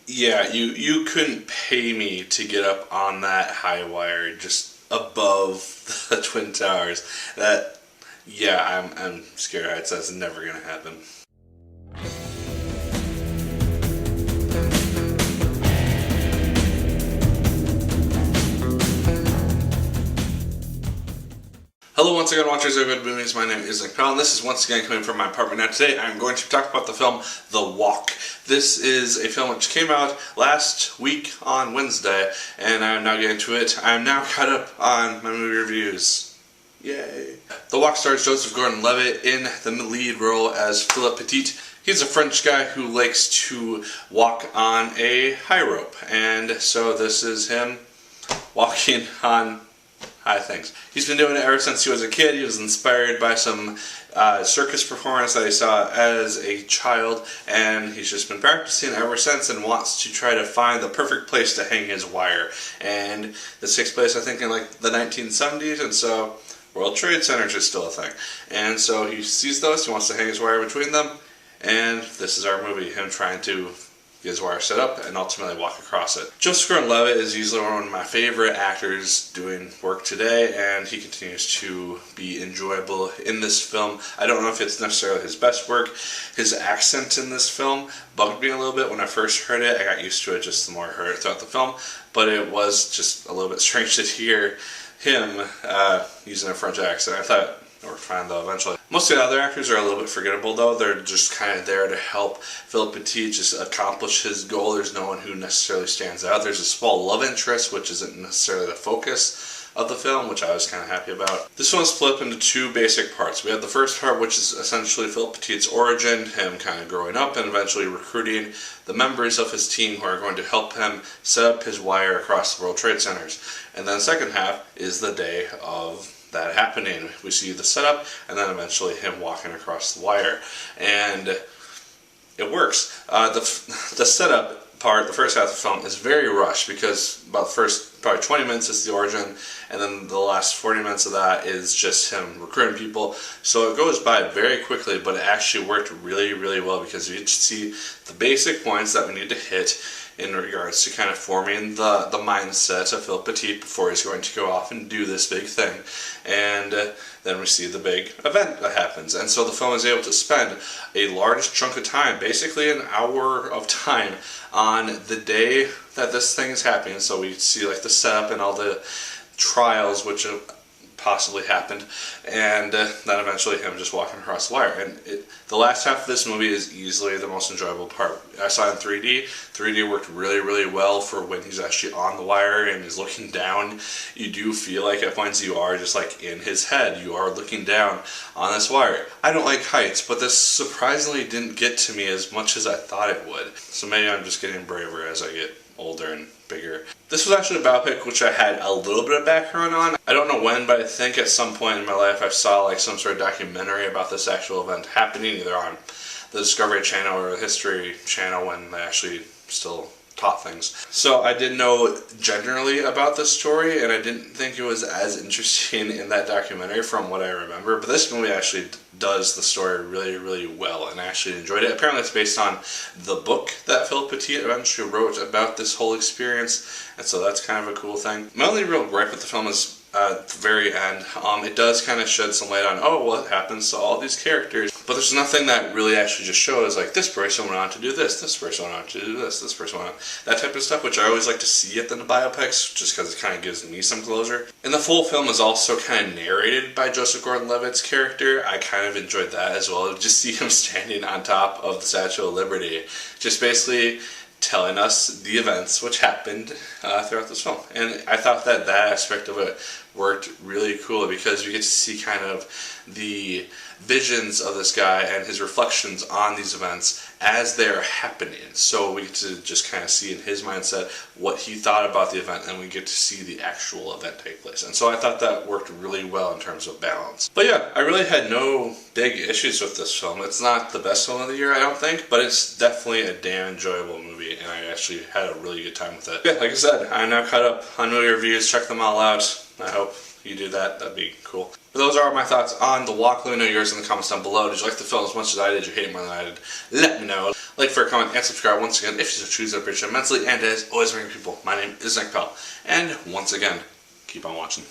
Yeah, you couldn't pay me to get up on that high wire just above the Twin Towers. I'm scared of heights. That's never gonna happen. Hello once again, watchers of good movies. My name is Nick Pell, and this is once again coming from my apartment. Now today I'm going to talk about the film The Walk. This is a film which came out last week on Wednesday, and I'm now getting to it. I'm now caught up on my movie reviews. Yay! The Walk stars Joseph Gordon-Levitt in the lead role as Philippe Petit. He's a French guy who likes to walk on a high rope, and so this is him walking on high things. He's been doing it ever since he was a kid. He was inspired by some circus performance that he saw as a child, and he's just been practicing ever since and wants to try to find the perfect place to hang his wire. And this takes place, I think, in like the 1970s, and so World Trade Centers is still a thing. And so he sees those, he wants to hang his wire between them, and this is our movie, him trying to get his wire set up and ultimately walk across it. Joseph Gordon-Levitt is easily one of my favorite actors doing work today, and he continues to be enjoyable in this film. I don't know if it's necessarily his best work. His accent in this film bugged me a little bit when I first heard it. I got used to it just the more I heard it throughout the film, but it was just a little bit strange to hear him using a French accent. I thought it worked fine though eventually. Most of the other actors are a little bit forgettable though. They're just kind of there to help Philippe Petit just accomplish his goal. There's no one who necessarily stands out. There's a small love interest, which isn't necessarily the focus of the film, which I was kind of happy about. This one's split into two basic parts. We have the first part, which is essentially Philippe Petit's origin, him kind of growing up and eventually recruiting the members of his team who are going to help him set up his wire across the World Trade Centers. And then the second half is the day of that happening. We see the setup and then eventually him walking across the wire, and it works. The setup part, the first half of the film, is very rushed because about the first probably 20 minutes is the origin, and then the last 40 minutes of that is just him recruiting people. So it goes by very quickly, but it actually worked really, really well because you see the basic points that we need to hit in regards to kind of forming the mindset of Philippe Petit before he's going to go off and do this big thing. And then we see the big event that happens. And so the film is able to spend a large chunk of time, basically an hour of time, on the day that this thing is happening. So we see like the setup and all the trials which have possibly happened, and then eventually him just walking across the wire. And the last half of this movie is easily the most enjoyable part. I saw it in 3D. 3D worked really, really well for when he's actually on the wire and he's looking down. You do feel like at points you are just like in his head. You are looking down on this wire. I don't like heights, but this surprisingly didn't get to me as much as I thought it would. So maybe I'm just getting braver as I get older and bigger. This was actually a biopic which I had a little bit of background on. I don't know when, but I think at some point in my life I saw like some sort of documentary about this actual event happening, either on the Discovery Channel or the History Channel when they actually still taught things. So I did know generally about this story, and I didn't think it was as interesting in that documentary from what I remember, but this movie actually does the story really, really well, and I actually enjoyed it. Apparently it's based on the book that Philippe Petit eventually wrote about this whole experience, and so that's kind of a cool thing. My only real gripe with the film is at the very end, it does kind of shed some light on, what happens to all these characters, but there's nothing that really actually just shows, like, this person went on to do this person went on to do this person went on, that type of stuff, which I always like to see at the biopics, just because it kind of gives me some closure. And the full film is also kind of narrated by Joseph Gordon-Levitt's character. I kind of enjoyed that as well, just see him standing on top of the Statue of Liberty, just basically telling us the events which happened throughout this film. And I thought that aspect of it worked really cool because we get to see kind of the visions of this guy and his reflections on these events as they're happening. So we get to just kind of see in his mindset what he thought about the event, and we get to see the actual event take place. And so I thought that worked really well in terms of balance. But yeah, I really had no big issues with this film. It's not the best film of the year, I don't think, but it's definitely a damn enjoyable movie, and I actually had a really good time with it. Yeah, like I said, I'm now caught up on movie reviews. Check them all out. I hope you do that. That'd be cool. those are my thoughts on The Walk. Let me know yours in the comments down below. Did you like the film as much as I did? Did you hate it more than I did? Let me know. Like, fair, comment, and subscribe once again if you so choose. I appreciate it immensely. And as always, people, my name is Nick Pell. And once again, keep on watching.